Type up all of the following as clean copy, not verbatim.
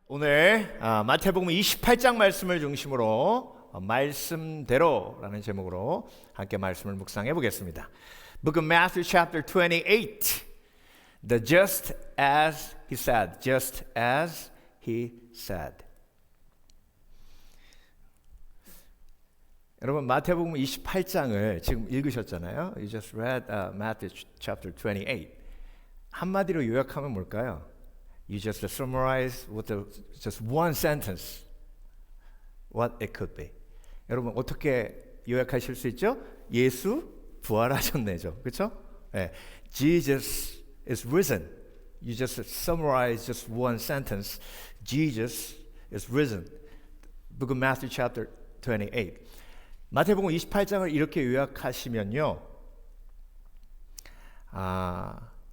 오늘 마태복음 28장 말씀을 중심으로 말씀대로라는 제목으로 함께 말씀을 묵상해 보겠습니다. Book of Matthew chapter 28. The just as he said. Just as he said. 여러분 마태복음 28장을 지금 읽으셨잖아요. You just read Matthew chapter 28. 한마디로 요약하면 뭘까요? You just summarize with just one sentence what it could be. 여러분 어떻게 요약하실 수 있죠? 예수 부활하셨네죠. 그렇죠? 네. Jesus is risen. You just summarize just one sentence. Jesus is risen. Book of Matthew chapter 28. 마태복음 28장을 이렇게 요약하시면요.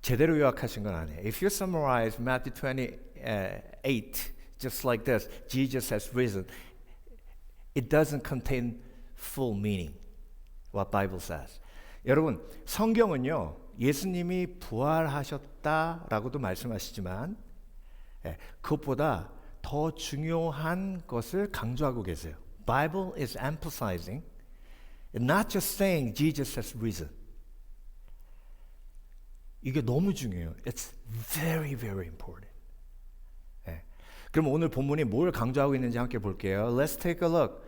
제대로 요약하신 건 아니에요. If you summarize Matthew 28 just like this, Jesus has risen, it doesn't contain full meaning. What Bible says. 여러분, 성경은요. 예수님이 부활하셨다라고도 말씀하시지만 그것보다 더 중요한 것을 강조하고 계세요. Bible is emphasizing, not just saying Jesus has risen. 이게 너무 중요해요. It's very, very important. 네. 그럼 오늘 본문이 뭘 강조하고 있는지 함께 볼게요. Let's take a look.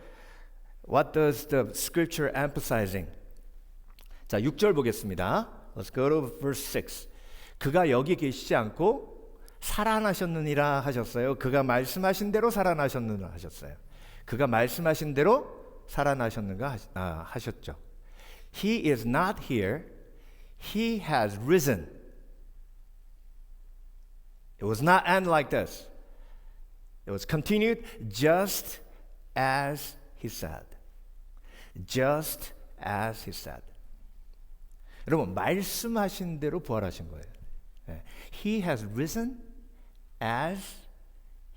What does the scripture emphasizing? 자, 6절 보겠습니다. Let's go to verse 6. 그가 여기 계시지 않고 살아나셨느니라 하셨어요. 그가 말씀하신 대로 살아나셨느니라 하셨어요. 그가 말씀하신 대로 살아나셨는가 하셨죠. He is not here. He has risen. It was not end like this. It was continued just as he said. Just as he said. 여러분 말씀하신 대로 부활하신 거예요. He has risen as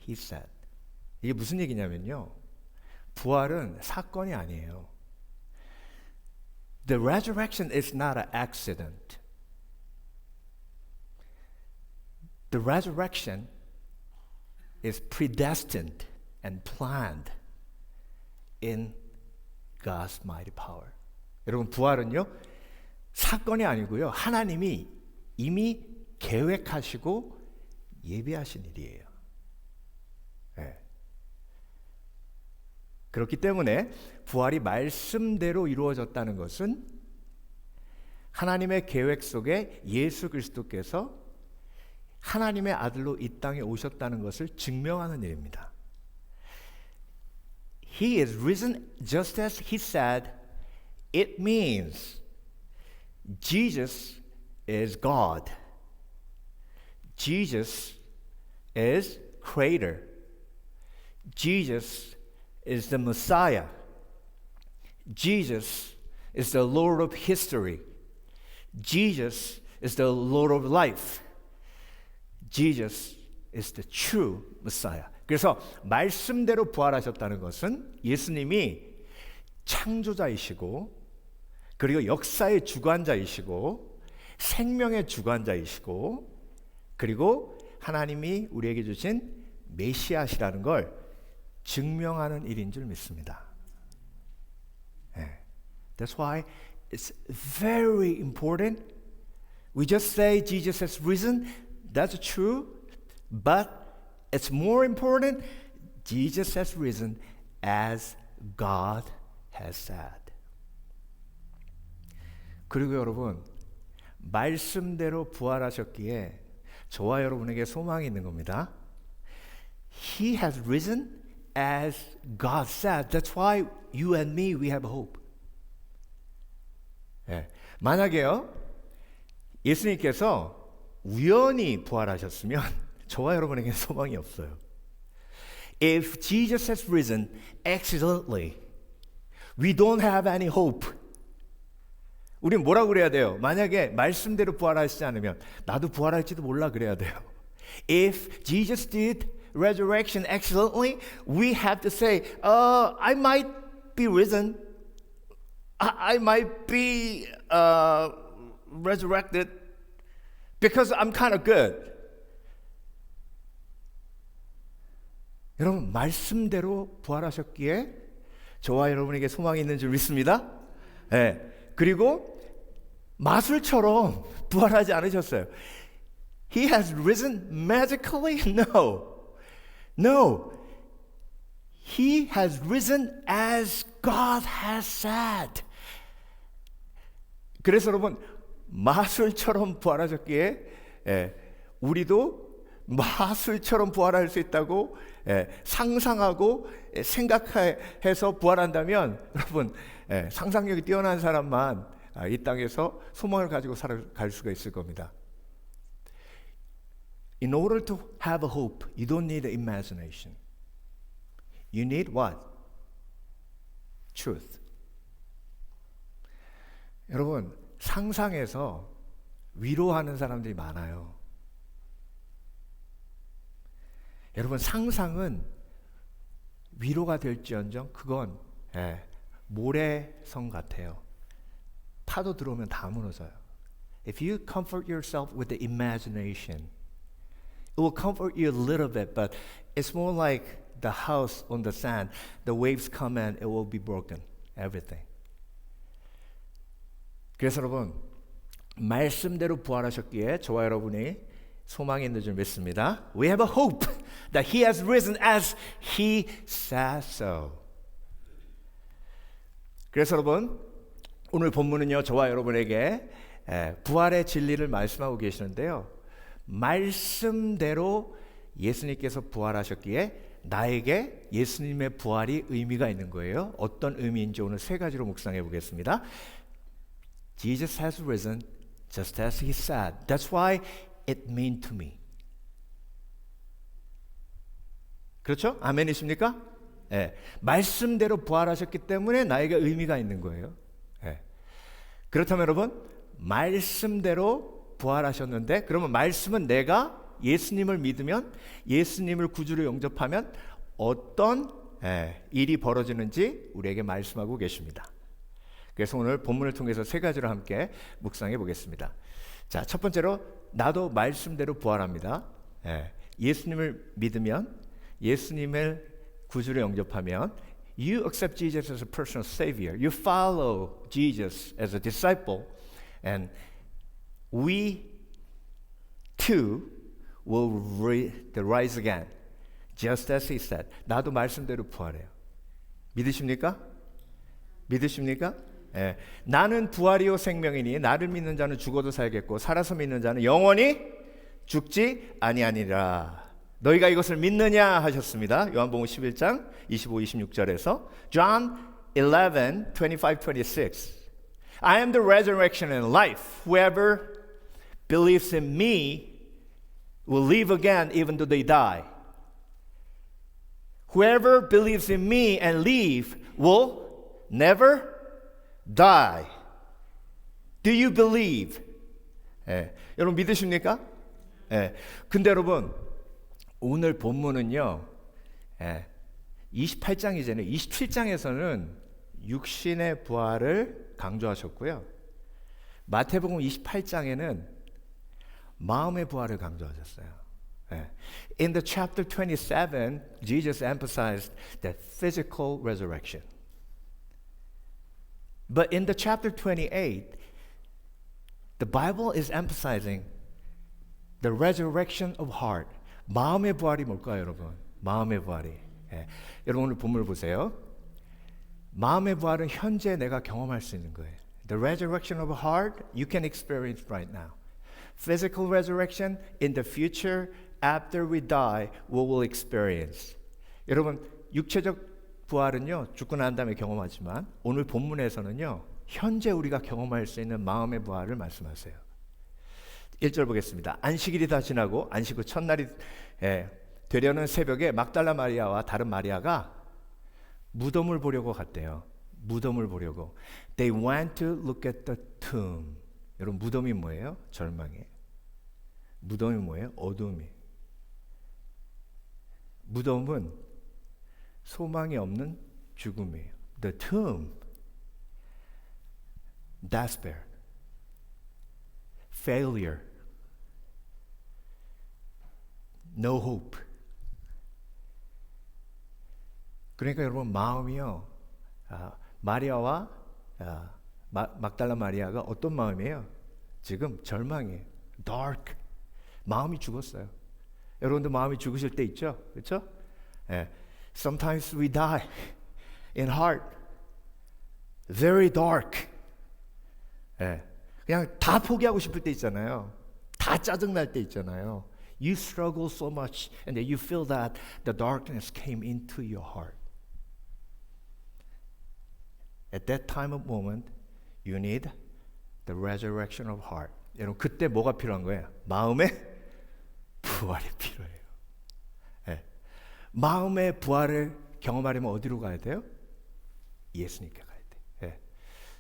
he said. 이게 무슨 얘기냐면요. 부활은 사건이 아니에요. The resurrection is not an accident. The resurrection is predestined and planned in God's mighty power. 여러분 부활은요 사건이 아니고요 하나님이 이미 계획하시고 예비하신 일이에요. 네. 그렇기 때문에 부활이 말씀대로 이루어졌다는 것은 하나님의 계획 속에 예수 그리스도께서 하나님의 아들로 이 땅에 오셨다는 것을 증명하는 일입니다. He is risen just as he said. It means Jesus is God. Jesus is creator. Jesus is the Messiah. Jesus is the Lord of history. Jesus is the Lord of life. Jesus is the true Messiah. 그래서 말씀대로 부활하셨다는 것은 예수님이 창조자이시고 그리고 역사의 주관자이시고 생명의 주관자이시고 그리고 하나님이 우리에게 주신 메시아시라는 걸 증명하는 일인 줄 믿습니다. That's why it's very important. We just say Jesus has risen. That's true. But it's more important. Jesus has risen as God has said. 그리고 여러분 말씀대로 부활하셨기에 저와 여러분에게 소망이 있는 겁니다. He has risen as God said. That's why you and me, we have hope. 만약에요, 예수님께서 우연히 부활하셨으면 저와 여러분에게 소망이 없어요. If Jesus has risen accidentally, we don't have any hope. 우린 뭐라고 그래야 돼요? 만약에 말씀대로 부활하시지 않으면 나도 부활할지도 몰라 그래야 돼요. If Jesus did resurrection accidentally, we have to say, I might be risen. I might be resurrected because I'm kind of good. 여러분 말씀대로 부활하셨기에 저와 여러분에게 소망이 있는 줄 믿습니다. 네. 그리고 마술처럼 부활하지 않으셨어요. He has risen magically? No. No. He has risen as God has said. 그래서 여러분 마술처럼 부활하셨기에 우리도 마술처럼 부활할 수 있다고 상상하고 생각해서 부활한다면 여러분 상상력이 뛰어난 사람만 이 땅에서 소망을 가지고 살아갈 수가 있을 겁니다. In order to have a hope, you don't need imagination. You need what? Truth. 여러분 상상해서 위로하는 사람들이 많아요. 여러분 상상은 위로가 될지언정 그건 모래성 같아요. 파도 들어오면 다 무너져요. If you comfort yourself with the imagination, it will comfort you a little bit, but it's more like the house on the sand. The waves come and it will be broken. Everything. 그래서 여러분 말씀대로 부활하셨기에 저와 여러분이 소망이 있는 줄 믿습니다. We have a hope that He has risen as He said so. 그래서 여러분 오늘 본문은요 저와 여러분에게 부활의 진리를 말씀하고 계시는데요. 말씀대로 예수님께서 부활하셨기에 나에게 예수님의 부활이 의미가 있는 거예요. 어떤 의미인지 오늘 세 가지로 묵상해 보겠습니다. Jesus has risen just as He said. That's why it meant to me. 그렇죠? 아멘이십니까? 네. 말씀대로 부활하셨기 때문에 나에게 의미가 있는 거예요. 네. 그렇다면 여러분 말씀대로 부활하셨는데 그러면 말씀은 내가 예수님을 믿으면 예수님을 구주로 영접하면 어떤 일이 벌어지는지 우리에게 말씀하고 계십니다. 그래서 오늘 본문을 통해서 세 가지로 함께 묵상해 보겠습니다. 자, 첫 번째로 나도 말씀대로 부활합니다. 예수님을 믿으면 예수님을 구주로 영접하면 You accept Jesus as a personal savior. You follow Jesus as a disciple and we too will rise again just as He said. 나도 말씀대로 부활해요. 믿으십니까? 믿으십니까? 나는 부활이요 생명이니 나를 믿는 자는 죽어도 살겠고 살아서 믿는 자는 영원히 죽지 아니하니라. 너희가 이것을 믿느냐 하셨습니다. 요한복음 11장 25, 26절에서 John 11, 25, 26 I am the resurrection and life. Whoever believes in me will live again even though they die. Whoever believes in me and live will never die. Do you believe? 여러분 믿으십니까? 근데 여러분 오늘 본문은요 28장이잖아요. 27장에서는 육신의 부활을 강조하셨고요. 마태복음 28장에는 마음의 부활을 강조하셨어요. In the chapter 27, Jesus emphasized the physical resurrection. But in the chapter 28, the Bible is emphasizing the resurrection of heart. 마음의 부활이 뭘까요, 여러분? 마음의 부활이. 여러분 오늘 본문을 보세요. 마음의 부활은 현재 내가 경험할 수 있는 거예요. The resurrection of heart you can experience right now. Physical resurrection in the future after we die we will experience. 여러분 육체적 부활은요 죽고 난 다음에 경험하지만 오늘 본문에서는요 현재 우리가 경험할 수 있는 마음의 부활을 말씀하세요. 1절 보겠습니다. 안식일이 다 지나고 안식 후 첫날이 되려는 새벽에 막달라 마리아와 다른 마리아가 무덤을 보려고 갔대요. 무덤을 보려고. They went to look at the tomb. 여러분 무덤이 뭐예요? 절망이에요. 무덤이 뭐예요? 어둠이에요. 무덤은 소망이 없는 죽음이에요. The tomb. Despair. Failure. No hope. 그러니까 여러분 마음이요. 마리아와 막달라 마리아가 어떤 마음이에요? 지금 절망이에요. dark. 마음이 죽었어요. 여러분도 마음이 죽으실 때 있죠? 그렇죠? 예. Sometimes we die in heart. Very dark. 예. 그냥 다 포기하고 싶을 때 있잖아요. 다 짜증날 때 있잖아요. You struggle so much and then you feel that the darkness came into your heart. At that time of moment, you need the resurrection of heart. 여러분 그때 뭐가 필요한 거예요? 마음의 부활이 필요해요. 네. 마음의 부활을 경험하려면 어디로 가야 돼요? 예수님께 가야 돼요. 네.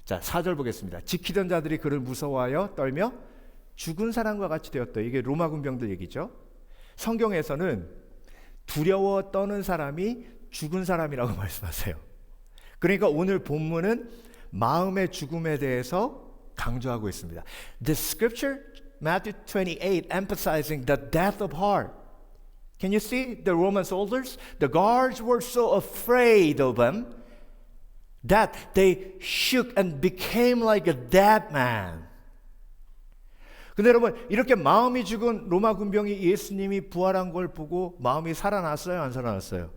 자, 4절 보겠습니다. 지키던 자들이 그를 무서워하여 떨며 죽은 사람과 같이 되었다. 이게 로마 군병들 얘기죠. 성경에서는 두려워 떠는 사람이 죽은 사람이라고 말씀하세요. 그러니까 오늘 본문은 마음의 죽음에 대해서 강조하고 있습니다. The scripture, Matthew 28, emphasizing the death of heart. Can you see the Roman soldiers? The guards were so afraid of him that they shook and became like a dead man. 근데 여러분 이렇게 마음이 죽은 로마 군병이 예수님이 부활한 걸 보고 마음이 살아났어요? 안 살아났어요?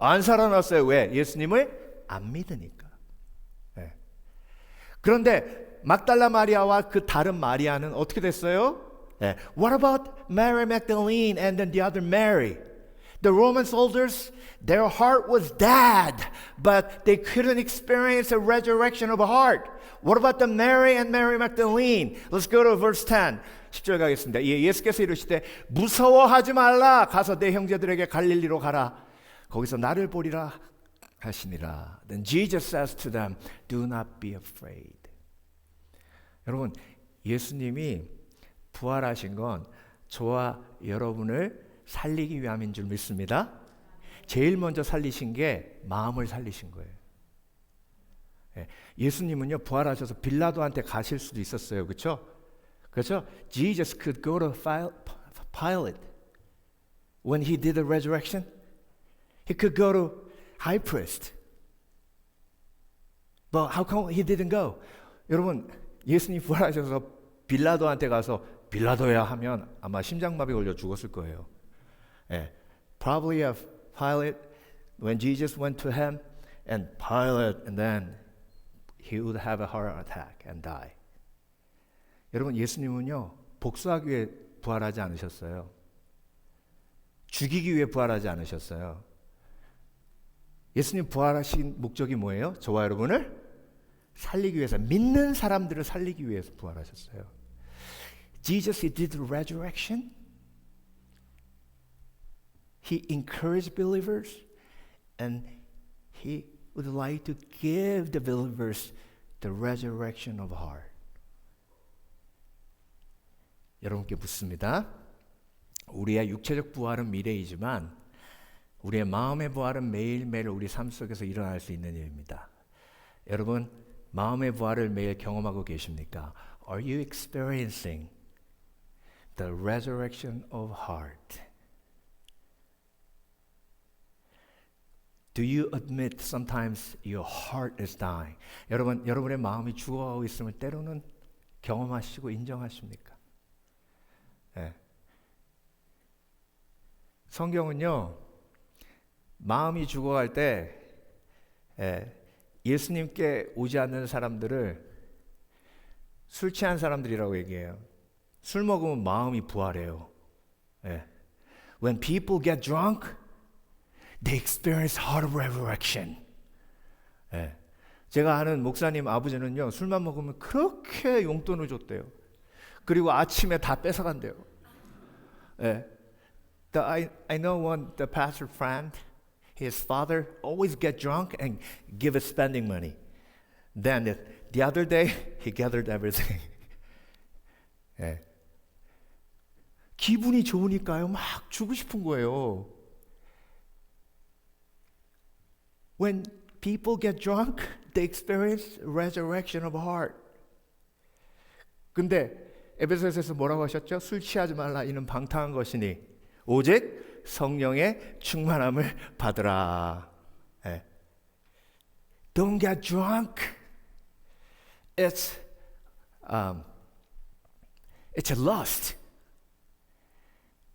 안 살아났어요. 왜? 예수님을 안 믿으니까. 네. 그런데 막달라 마리아와 그 다른 마리아는 어떻게 됐어요? 네. What about Mary Magdalene and then the other Mary? The Roman soldiers, their heart was dead, but they couldn't experience a resurrection of a heart. What about the Mary and Mary Magdalene? Let's go to verse 10. 10절 가겠습니다. 예수께서 이르시되 무서워하지 말라. 가서 내 형제들에게 갈릴리로 가라. 거기서 나를 보리라 하시니라. Then Jesus says to them, do not be afraid. 여러분, 예수님이 부활하신 건 저와 여러분을 살리기 위함인 줄 믿습니다. 제일 먼저 살리신 게 마음을 살리신 거예요. 예수님은요 부활하셔서 빌라도한테 가실 수도 있었어요. 그렇죠? 그렇죠? Jesus could go to Pilate when he did the resurrection. He could go to high priest. But how come he didn't go? 여러분 예수님 부활하셔서 빌라도한테 가서 빌라도야 하면 아마 심장마비 걸려 죽었을 거예요. Probably of Pilate when Jesus went to him and Pilate and then he would have a heart attack and die. 여러분 예수님은요 복수하기 위해 부활하지 않으셨어요. 죽이기 위해 부활하지 않으셨어요. 예수님 부활하신 목적이 뭐예요? 저와 여러분을 살리기 위해서, 믿는 사람들을 살리기 위해서 부활하셨어요. Jesus, he did the resurrection. He encouraged believers and he would like to give the believers the resurrection of heart. 여러분께 묻습니다. 우리의 육체적 부활은 미래이지만 우리의 마음의 부활은 매일매일 우리 삶 속에서 일어날 수 있는 일입니다. 여러분 마음의 부활을 매일 경험하고 계십니까? Are you experiencing the resurrection of heart? Do you admit sometimes your heart is dying? 여러분, 여러분의 마음이 죽어가고 있음을 때로는 경험하시고 인정하십니까? 네. 성경은요, 마음이 죽어갈 때 예수님께 오지 않는 사람들을 술 취한 사람들이라고 얘기해요. 술 먹으면 마음이 부활해요. When people get drunk, they experience heart resurrection. 제가 아는 목사님 아버지는요, 술만 먹으면 그렇게 용돈을 줬대요. 그리고 아침에 다 뺏어간대요. I know one, the pastor friend, his father always get drunk and give us spending money. Then the other day, he gathered everything. 기분이 좋으니까요, 막 주고 싶은 거예요. When people get drunk, they experience resurrection of heart. 근데 에베소서에서 뭐라고 하셨죠? 술 취하지 말라. 이는 방탕한 것이니 오직 성령의 충만함을 받으라. Don't get drunk. It's a lust.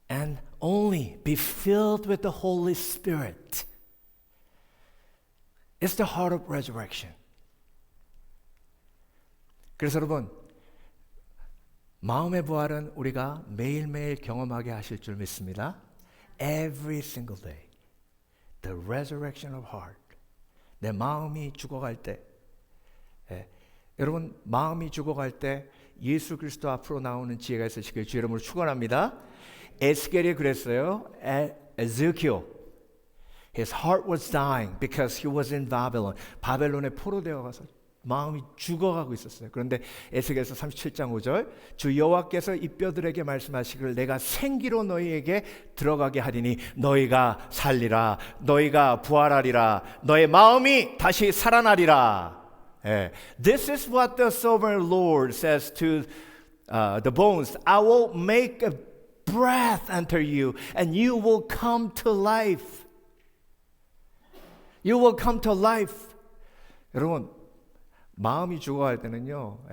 And only be filled with the Holy Spirit. It's the heart of resurrection. 그래서 여러분, 마음의 부활은 우리가 매일매일 경험하게 하실 줄 믿습니다. Every single day. The resurrection of heart. 내 마음이 죽어갈 때, 여러분 마음이 죽어갈 때 예수 그리스도 앞으로 나오는 지혜가 있으시길 주 이름으로 축원합니다. 에스겔이 그랬어요. Ezekiel, his heart was dying because he was in Babylon. 바벨론에 포로되어 가서 마음이 죽어가고 있었어요. 그런데 에스겔서 37장 5절 주 여호와께서 이 뼈들에게 말씀하시기를 내가 생기로 너희에게 들어가게 하리니 너희가 살리라 너희가 부활하리라 너의 마음이 다시 살아나리라. This is what the sovereign Lord says to the bones. I will make a breath enter you and you will come to life. You will come to life. 여러분 마음이 죽어갈 때는요,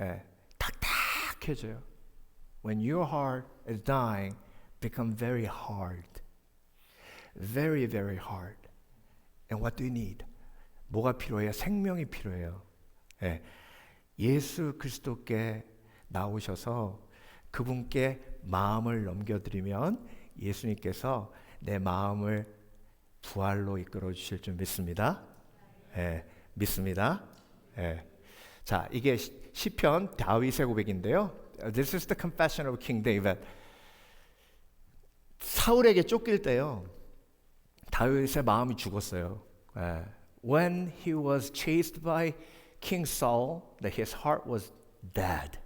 탁탁해져요. When your heart is dying, become very hard. Very, very hard. And what do you need? 뭐가 필요해요? 생명이 필요해요. 예수 그리스도께 나오셔서 그분께 마음을 넘겨드리면 예수님께서 내 마음을 부활로 이끌어 주실 줄 믿습니다. 믿습니다. 자, 이게 시편 다윗의 고백인데요. This is the confession of King David. 사울에게 쫓길 때요. 다윗의 마음이 죽었어요. When he was chased by King Saul, that his heart was dead.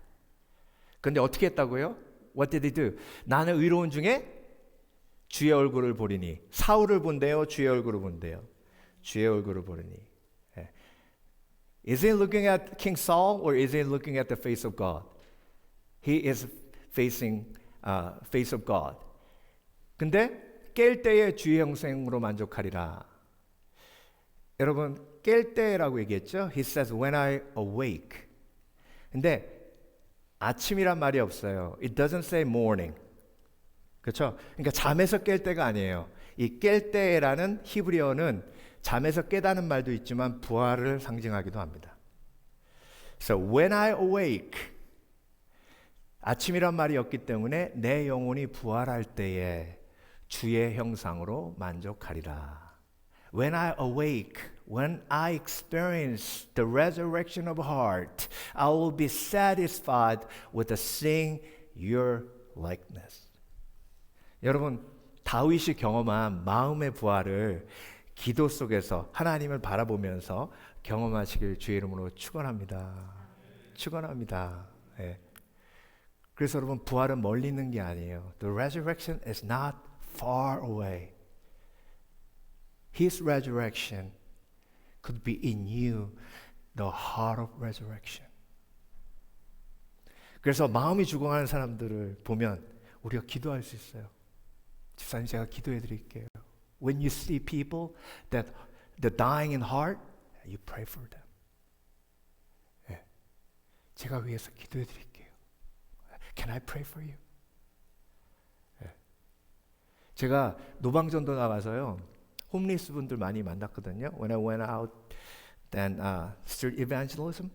근데 어떻게 했다고요? What did he do? 나는 의로운 중에 주의 얼굴을 보리니. 사울을 본대요, 주의 얼굴을 본대요. 주의 얼굴을 보리니. Is he looking at King Saul or is he looking at the face of God? He is facing face of God. 근데 깰 때에 주의 형상으로 만족하리라. 여러분 깰 때라고 얘기했죠? He says when I awake. 근데 아침이란 말이 없어요. It doesn't say morning. 그렇죠? 그러니까 잠에서 깰 때가 아니에요. 이 깰 때라는 히브리어는 잠에서 깨다는 말도 있지만 부활을 상징하기도 합니다. So when I awake, 아침이란 말이 없기 때문에 내 영혼이 부활할 때에 주의 형상으로 만족하리라. When I awake, when I experience the resurrection of heart, I will be satisfied with the seeing your likeness. 여러분, 다윗이 경험한 마음의 부활을 기도 속에서 하나님을 바라보면서 경험하시길 주의 이름으로 축원합니다. 축원합니다. 그래서 여러분 부활은 멀리 있는 게 아니에요. The resurrection is not far away. His resurrection could be in you, the heart of resurrection. 그래서 마음이 죽어가는 사람들을 보면 우리가 기도할 수 있어요. 집사님 제가 기도해 드릴게요. When you see people that they're dying in heart, you pray for them. 제가 위해서 기도해 드릴게요. Can I pray for you? 제가 노방전도 나가서요. 홈리스 분들 많이 만났거든요. When I went out then street evangelism,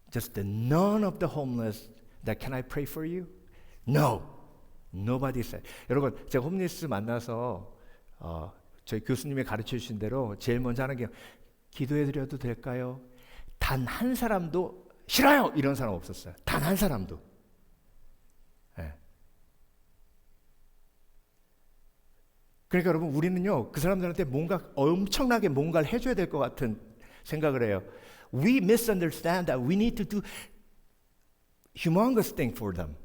just none of the homeless that can I pray for you? No. Nobody said. 여러분, 제가 홈리스 만나서 저희 교수님이 가르쳐 주신 대로 제일 먼저 하는 게 기도해 드려도 될까요? 단 한 사람도 싫어요. 이런 사람 없었어요. 단 한 사람도. 그러니까 여러분 우리는요 그 사람들한테 뭔가 엄청나게 뭔가를 해줘야 될 것 같은 생각을 해요. We misunderstand that we need to do humongous thing for them.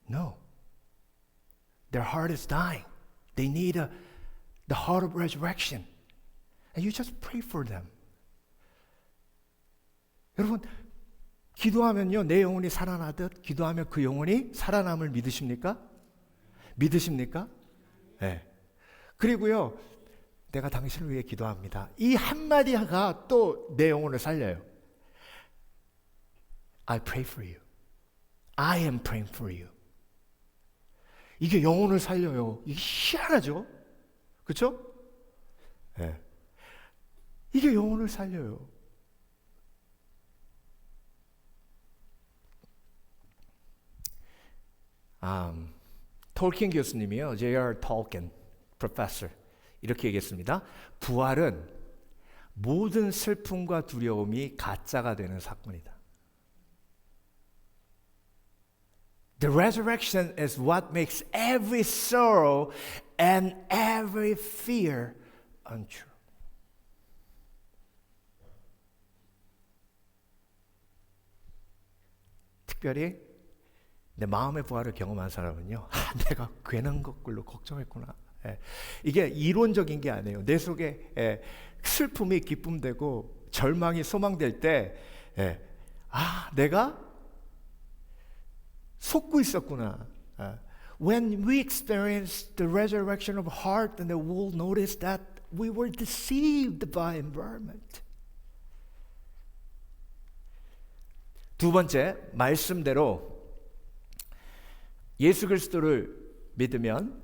No. Their heart is dying. They need the heart of resurrection. And you just pray for them. 여러분 기도하면요 내 영혼이 살아나듯 기도하면 그 영혼이 살아남을 믿으십니까? 믿으십니까? 네. 그리고요 내가 당신을 위해 기도합니다. 이 한마디가 또 내 영혼을 살려요. I pray for you. I am praying for you. 이게 영혼을 살려요. 이게 희한하죠? 그렇죠? 네. 이게 영혼을 살려요. 톨킨 교수님이요, J.R. Tolkien professor 이렇게 얘기했습니다. 부활은 모든 슬픔과 두려움이 가짜가 되는 사건이다. The resurrection is what makes every sorrow and every fear untrue. 특별히 내 마음의 부활을 경험한 사람은요, 내가 괜한 것들로 걱정했구나. 이게 이론적인 게 아니에요. 내 속에 슬픔이 기쁨되고 절망이 소망될 때, 내가 속고 있었구나. When we experience the resurrection of heart, then we'll notice that we were deceived by environment. 두 번째, 말씀대로 예수 그리스도를 믿으면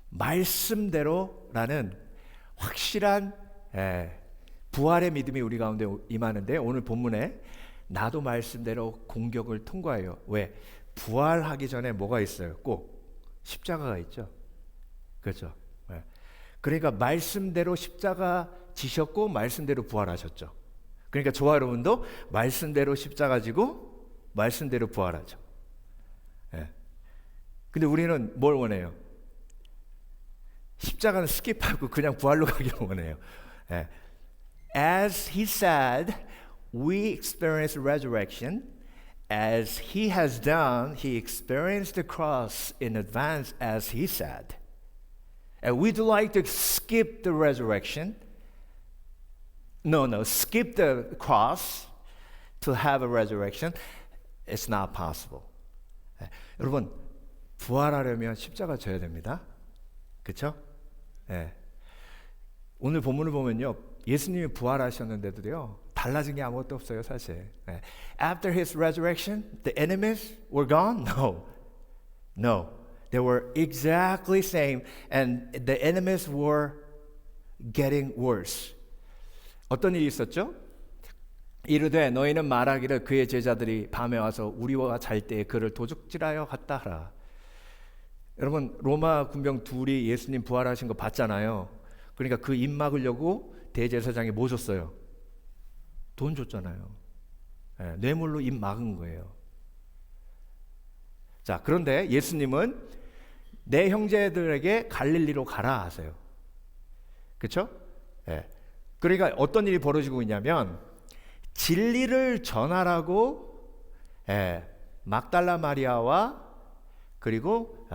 말씀대로라는 확실한 부활의 믿음이 우리 가운데 임하는데, 오늘 본문에 나도 말씀대로 공격을 통과해요. 왜? 부활하기 전에 뭐가 있어요? 꼭 십자가가 있죠. 그렇죠? 그러니까 말씀대로 십자가 지셨고 말씀대로 부활하셨죠. 그러니까 저와 여러분도 말씀대로 십자가 지고 말씀대로 부활하죠. 근데 우리는 뭘 원해요? 십자가는 스킵하고 그냥 부활로 가기를 원해요. As he said, we experience resurrection. As he has done, he experienced the cross in advance, as he said. And we'd like to skip the resurrection. No, skip the cross to have a resurrection. It's not possible. 여러분, 부활하려면 십자가 져야 됩니다. 그렇죠? 오늘 본문을 보면요, 예수님이 부활하셨는데도요, 달라진 게 아무것도 없어요, 사실. After his resurrection, the enemies were gone? No. They were exactly same, and the enemies were getting worse. 어떤 일이 있었죠? 이르되 너희는 말하기를 그의 제자들이 밤에 와서 우리와 잘 때에 그를 도둑질하여 갔다 하라. 여러분, 로마 군병 둘이 예수님 부활하신 거 봤잖아요. 그러니까 그 입 막으려고 대제사장이 뭐 줬어요? 돈 줬잖아요. 뇌물로 입 막은 거예요. 자, 그런데 예수님은 내 형제들에게 갈릴리로 가라 하세요. 그렇죠? 그러니까 어떤 일이 벌어지고 있냐면, 진리를 전하라고 막달라 마리아와 그리고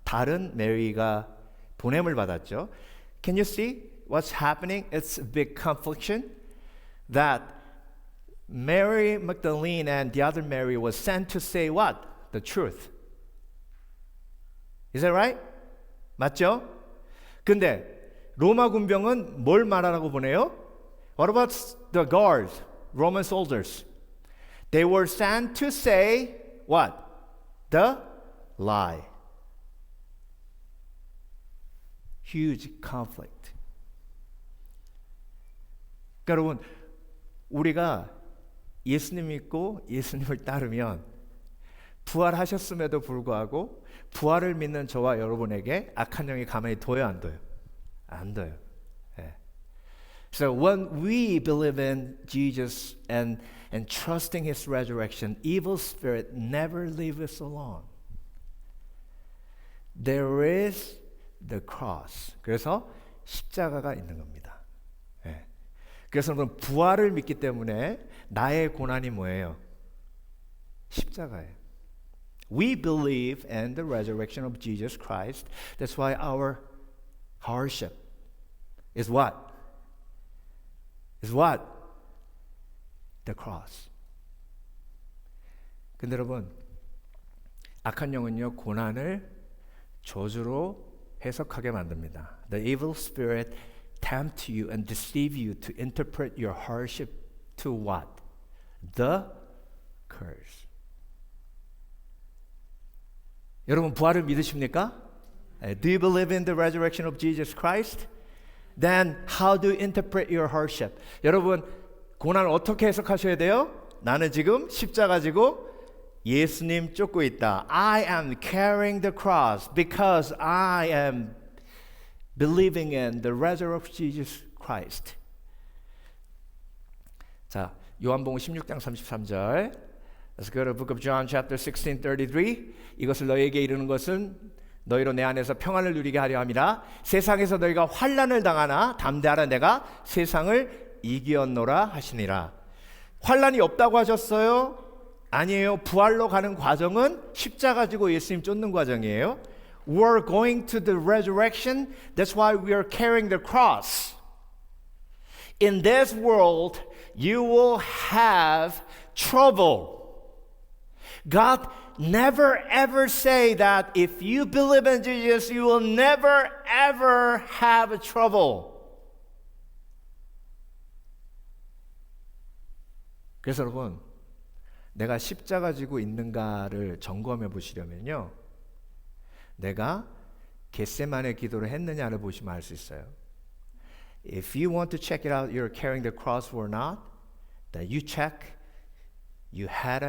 다른 메리가 보냄을 받았죠. Can you see what's happening? It's a big confliction that Mary Magdalene and the other Mary was sent to say what? The truth. Is that right? 맞죠? 근데 로마 군병은 뭘 말하라고 보내요? What about the guards, Roman soldiers? They were sent to say what? The lie. Huge conflict. 그러니까 여러분, 우리가 예수님 믿고 예수님을 따르면 부활하셨음에도 불구하고 부활을 믿는 저와 여러분에게 악한 영이 가만히 둬요, 안 둬요? 안 둬요. So when we believe in Jesus and trusting His resurrection, evil spirit never leave us alone. There is the cross. 그래서 십자가가 있는 겁니다. 그래서 여러분, 부활을 믿기 때문에 나의 고난이 뭐예요? 십자가예요. We believe in the resurrection of Jesus Christ. That's why our hardship is what? Is what? The cross. 근데 여러분, 악한 영은요, 고난을 저주로 해석하게 만듭니다. The evil spirit tempt you and deceive you to interpret your hardship to what? The curse. 여러분 부활을 믿으십니까? Do you believe in the resurrection of Jesus Christ? Then how do you interpret your hardship? 여러분 고난을 어떻게 해석하셔야 돼요? 나는 지금 십자가 지고 예수님 쫓고 있다. I am carrying the cross because I am believing in the resurrection of Jesus Christ. 자, 요한복음 16장 33절. Let's go to the book of John chapter 16:33. 이것을 너희에게 이르는 것은 너희로 내 안에서 평안을 누리게 하려 함이라. 세상에서 너희가 환난을 당하나 담대하라 내가 세상을 이기었노라 하시니라. 환난이 없다고 하셨어요? 아니에요. 부활로 가는 과정은 십자가 지고 예수님 쫓는 과정이에요. We're going to the resurrection. That's why we are carrying the cross. In this world, you will have trouble. God never ever say that if you believe in Jesus, you will never ever have trouble. 그래서 여러분, 내가 십자가 지고 있는가를 점검해 보시려면요, 내가 겟세마네 기도를 했느냐를 보시면 알 수 있어요. If you want to check it out, you're carrying the cross or not, then you check, you had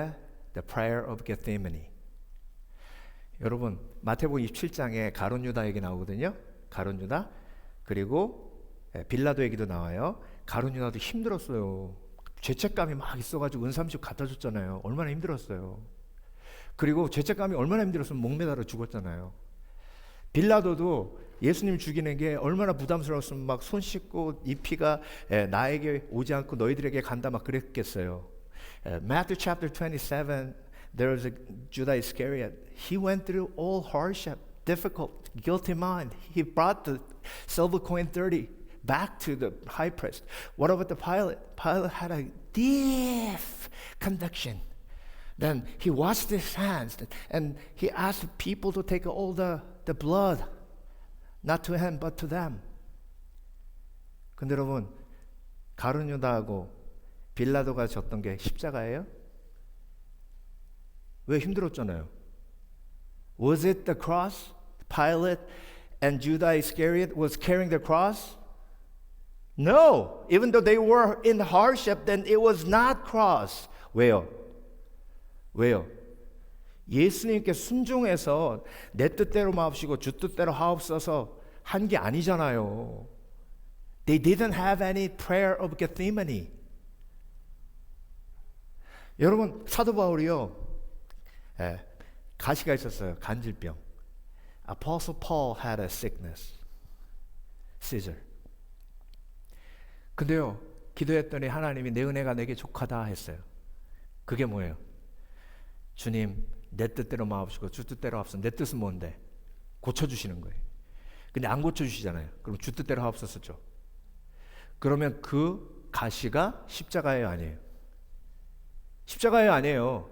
the prayer of Gethsemane. 여러분, 마태복음 27장에 가룟 유다 얘기 나오거든요. 가룟 유다. 그리고 빌라도 얘기도 나와요. 가룟 유다도 힘들었어요. 죄책감이 막 있어가지고 은삼십 갖다 줬잖아요. 얼마나 힘들었어요. 그리고 죄책감이 얼마나 힘들었으면 목매달아 죽었잖아요. 빌라도도 예수님 죽이는 게 얼마나 부담스러웠으면 막 손 씻고 이 피가 나에게 오지 않고 너희들에게 간다 막 그랬겠어요. Matthew chapter 27, there was a Judas Iscariot. He went through all hardship, difficult, guilty mind. He brought the silver coin 30 back to the high priest. What about the Pilate? Pilate had a deep conviction. Then he washed his hands and he asked the people to take all the blood, not to him but to them. 근데 여러분, 가룟 유다하고 빌라도가 졌던 게 십자가예요? 왜 힘들었잖아요. Was it the cross? Pilate and Judas Iscariot was carrying the cross? No, even though they were in hardship, then it was not cross. 왜요? 왜요? 예수님께 순종해서 내 뜻대로 마옵시고 주 뜻대로 하옵소서 한 게 아니잖아요. They didn't have any prayer of Gethsemane. 여러분, 사도 바울이요, 가시가 있었어요. 간질병. Apostle Paul had a sickness, seizure. 근데요, 기도했더니 하나님이 내 은혜가 내게 족하다 했어요. 그게 뭐예요? 주님, 내 뜻대로 마옵시고 주 뜻대로 하옵소서. 내 뜻은 뭔데? 고쳐주시는 거예요. 근데 안 고쳐주시잖아요. 그럼 주 뜻대로 하옵소서죠. 그러면 그 가시가 십자가예요, 아니에요? 십자가예요, 아니에요?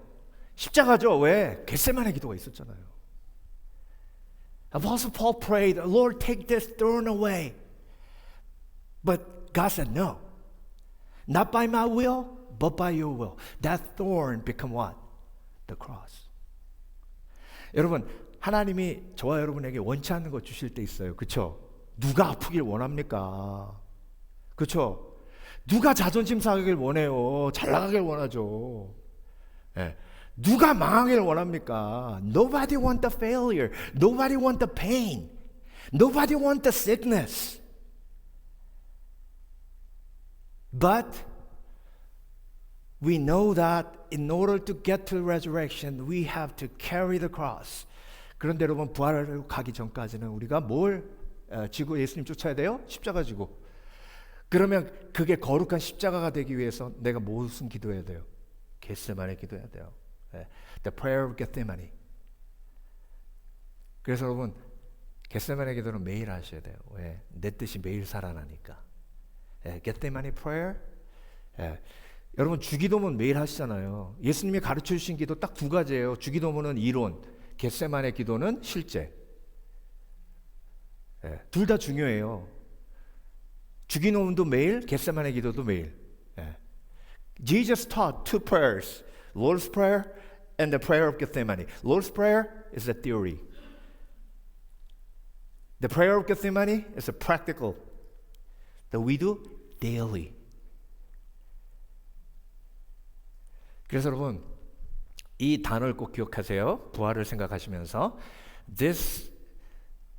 십자가죠. 왜? 겟세마네 기도가 있었잖아요. Apostle Paul prayed, Lord, take this thorn away. But God said, no. Not by my will, but by your will. That thorn become what? The cross. 여러분, 하나님이 저와 여러분에게 원치 않는 거 주실 때 있어요. 그렇죠? 누가 아프길 원합니까? 그렇죠? 누가 자존심 상하길 원해요? 잘 나가길 원하죠. 네. 누가 망하길 원합니까? Nobody want the failure. Nobody want the pain. Nobody want the sickness. But we know that in order to get to the resurrection, we have to carry the cross. 그런데 여러분, 부활을 가기 전까지는 우리가 뭘 지고 예수님 쫓아야 돼요? 십자가 지고. 그러면 그게 거룩한 십자가가 되기 위해서 내가 무슨 기도해야 돼요? 겟세마네 기도해야 돼요. The prayer of Gethsemane. 그래서 여러분, 겟세마네 기도는 매일 하셔야 돼요. 왜? 내 뜻이 매일 살아나니까. Gethsemane prayer. 여러분, 주기도문 매일 하시잖아요. 예수님이 가르쳐 주신 기도 딱 두 가지예요. 주기도문은 이론, 겟세마네 기도는 실제. 둘 다 중요해요. 주기도문도 매일, 겟세마네 기도도 매일. Jesus taught two prayers, Lord's Prayer and the prayer of Gethsemane. Lord's Prayer is a theory. The prayer of Gethsemane is a practical that we do daily. 그래서 여러분 이 단어를 꼭 기억하세요. 부활을 생각하시면서 this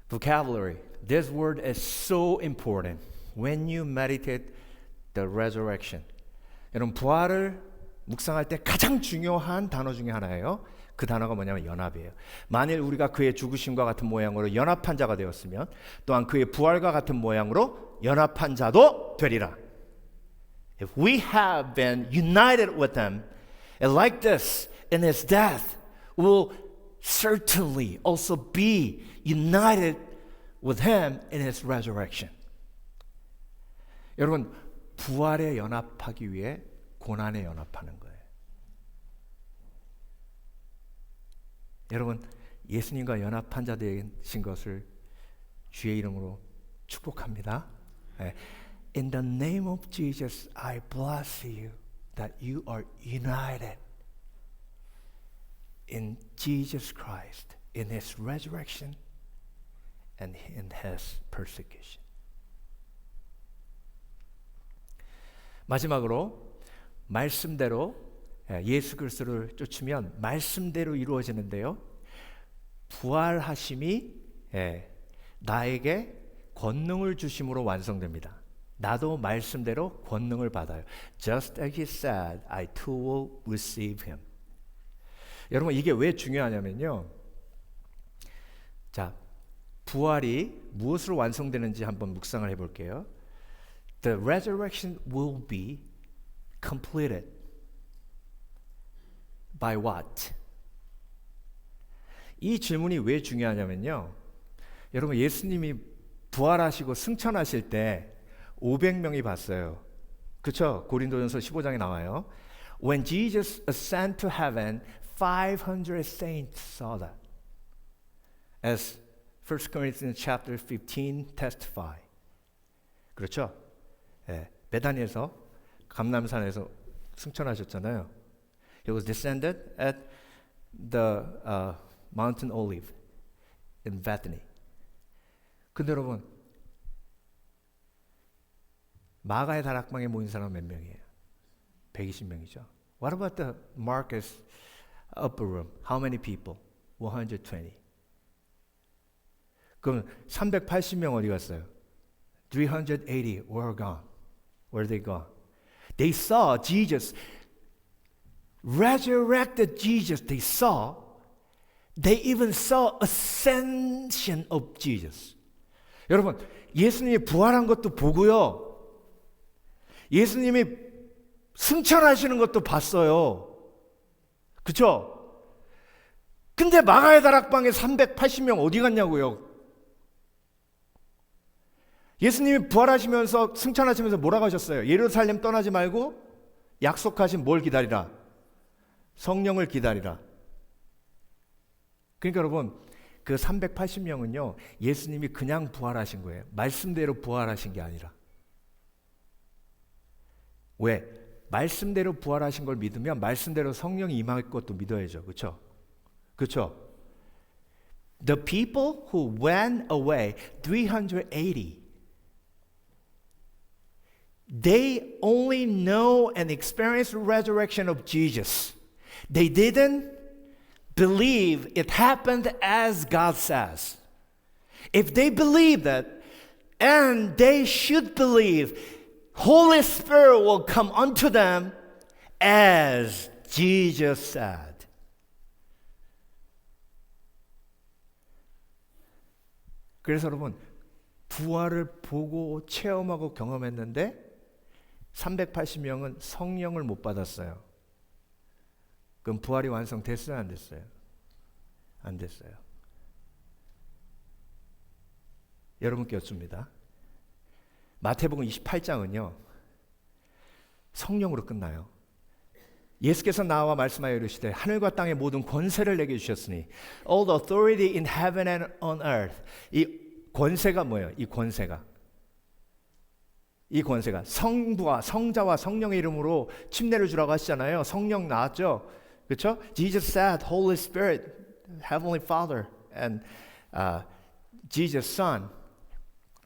vocabulary, this word is so important when you meditate the resurrection. 여러분 부활을 묵상할 때 가장 중요한 단어 중에 하나예요. 그 단어가 뭐냐면 연합이에요. 만일 우리가 그의 죽으심과 같은 모양으로 연합한 자가 되었으면 또한 그의 부활과 같은 모양으로 연합한 자도 되리라. If we have been united with him and like this in his death, we will certainly also be united with him in his resurrection. 여러분 부활에 연합하기 위해 고난에 연합하는 거예요. 여러분 예수님과 연합한 자 되신 것을 주의 이름으로 축복합니다. In the name of Jesus, I bless you that you are united in Jesus Christ, in his resurrection and in his persecution. 마지막으로 말씀대로 예수 그리스도를 쫓으면 말씀대로 이루어지는데요. 부활하심이 나에게 권능을 주심으로 완성됩니다. 나도 말씀대로 권능을 받아요. Just as he said, I too will receive him. 여러분 이게 왜 중요하냐면요. 자, 부활이 무엇으로 완성되는지 한번 묵상을 해볼게요. The resurrection will be completed by what? 이 질문이 왜 중요하냐면요. 여러분 예수님이 부활하시고 승천하실 때 500명이 봤어요. 그렇죠? 고린도전서 15장에 나와요. When Jesus ascended to heaven, 500 saints saw that. As 1 Corinthians chapter 15 testify. 그렇죠? 베다니에서 감람산에서 승천하셨잖아요. He was descended at the mountain Olive in Bethany. 근데 여러분 마가의 다락방에 모인 사람은 몇 명이에요? 120명이죠. What about the Marcus upper room? How many people? 120. 그럼 380명 어디 갔어요? 380 were gone. Where are they gone? They saw Jesus, resurrected Jesus. They saw. They even saw ascension of Jesus. 여러분, 예수님이 부활한 것도 보고요. 예수님이 승천하시는 것도 봤어요. 그렇죠? 근데 마가의 다락방에 380명 어디 갔냐고요? 예수님이 부활하시면서 승천하시면서 뭐라고 하셨어요? 예루살렘 떠나지 말고 약속하신 뭘 기다리라? 성령을 기다리라. 그러니까 여러분 그 380명은요 예수님이 그냥 부활하신 거예요. 말씀대로 부활하신 게 아니라. 왜? 말씀대로 부활하신 걸 믿으면 말씀대로 성령이 임할 것도 믿어야죠. 그렇죠? 그렇죠? The people who went away, 380, they only know and experience the resurrection of Jesus. They didn't believe it happened as God says. If they believe that, and they should believe, Holy Spirit will come unto them as Jesus said. 그래서 여러분 부활을 보고 체험하고 경험했는데 380명은 성령을 못 받았어요. 그럼 부활이 완성됐어요? 안 됐어요? 안 됐어요. 여러분께 여쭙니다. 마태복음 28장은요. 성령으로 끝나요. 예수께서 나와 말씀하여 이르시되 하늘과 땅의 모든 권세를 내게 주셨으니 All the authority in heaven and on earth. 이 권세가 뭐예요? 이 권세가 성부와 성자와 성령의 이름으로 침례를 주라고 하시잖아요. 성령 나왔죠? 그렇죠? Jesus said, Holy Spirit, Heavenly Father, and Jesus Son.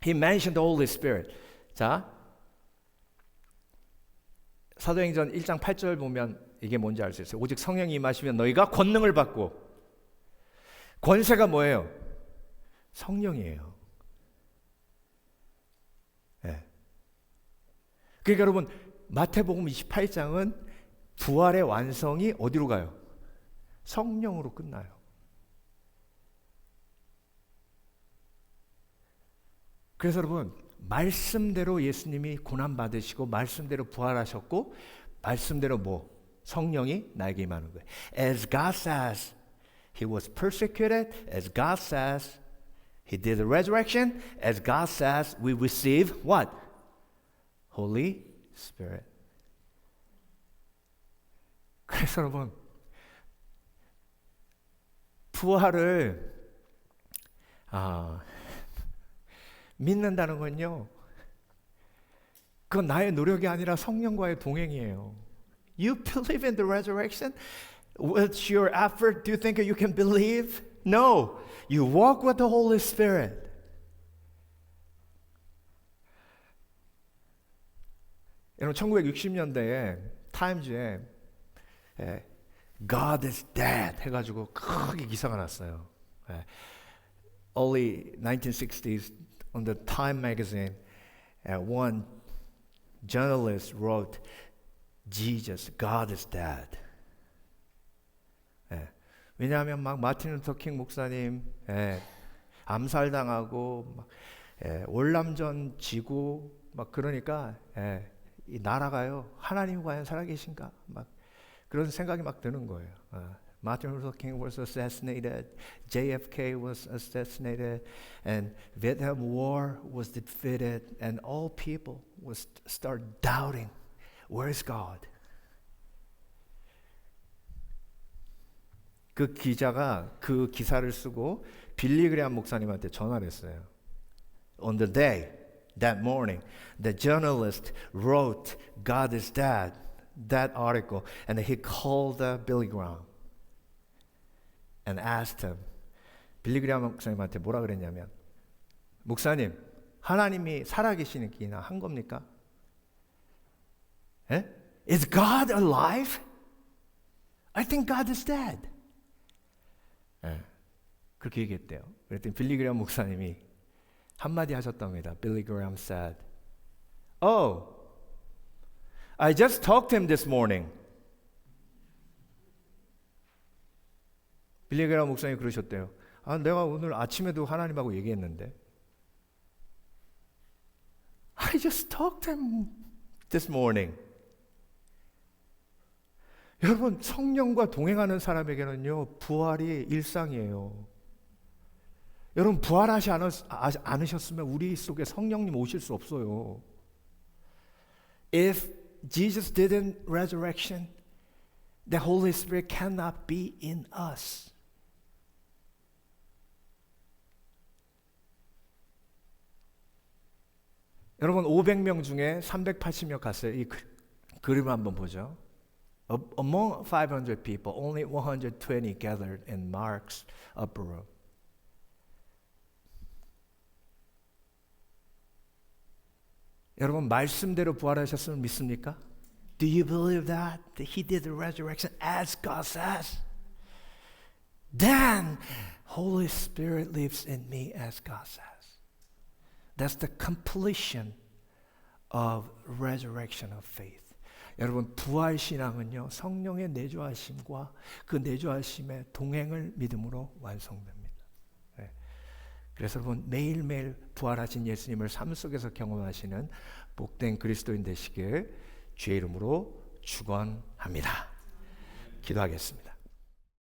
He mentioned the Holy Spirit. 자, 사도행전 1장 8절 보면 이게 뭔지 알 수 있어요. 오직 성령이 임하시면 너희가 권능을 받고. 권세가 뭐예요? 성령이에요. 네. 그러니까 여러분 마태복음 28장은 부활의 완성이 어디로 가요? 성령으로 끝나요. 그래서 여러분 말씀대로 예수님이 고난 받으시고 말씀대로 부활하셨고 말씀대로 뭐 성령이 나에게 임하는 거예요. As God says, He was persecuted. As God says, He did the resurrection. As God says, we receive what? Holy Spirit. 그래서 여러분 부활을 믿는다는 건요, 그건 나의 노력이 아니라 성령과의 동행이에요. You believe in the resurrection? With your effort, do you think you can believe? No. You walk with the Holy Spirit. 여러분 1960년대에 타임즈에 God is dead 해가지고 크게 기사가 났어요. Early 1960s on the Time magazine, one journalist wrote, Jesus, God is dead. 왜냐하면 막 마틴 루터 킹 목사님 암살당하고 막, 월남전 지고 막 그러니까 이 나라가요 하나님 과연 살아계신가 막 그런 생각이 막 드는 거예요. Martin Luther King was assassinated, JFK was assassinated, and Vietnam War was defeated, and all people would start doubting, where is God? 그 기자가 그 기사를 쓰고 빌리 그레함 목사님한테 전화를 했어요. On the day, that morning, the journalist wrote, God is dead, that article, and he called Billy Graham. And asked him, 빌리 그레함 목사님한테 뭐라 그랬냐면, 목사님, 하나님이 살아계시기나 한 겁니까? Is God alive? I think God is dead. 그렇게 얘기했대요. 그랬더니 빌리 그레함 목사님이 한마디 하셨답니다. Billy Graham said, Oh, I just talked to him this morning. 빌리 그레함 목사님이 그러셨대요. 내가 오늘 아침에도 하나님하고 얘기했는데. I just talked to him this morning. 여러분 성령과 동행하는 사람에게는요 부활이 일상이에요. 여러분 부활하지 않으셨으면 우리 속에 성령님 오실 수 없어요. If Jesus didn't resurrection, the Holy Spirit cannot be in us. 여러분 500명 중에 380명 갔어요. 이 그림을 한번 보죠. Among 500 people, only 120 gathered in Mark's upper room. 여러분 말씀대로 부활하셨으면 믿습니까? Do you believe that He did the resurrection as God says? Then Holy Spirit lives in me as God says. That's the completion of resurrection of faith. 여러분 부활 신앙은요 성령의 내주하심과 그 내주하심의 동행을 믿음으로 완성됩니다. 그래서 여러분 매일매일 부활하신 예수님을 삶 속에서 경험하시는 복된 그리스도인 되시길 주의 이름으로 축원합니다. 기도하겠습니다.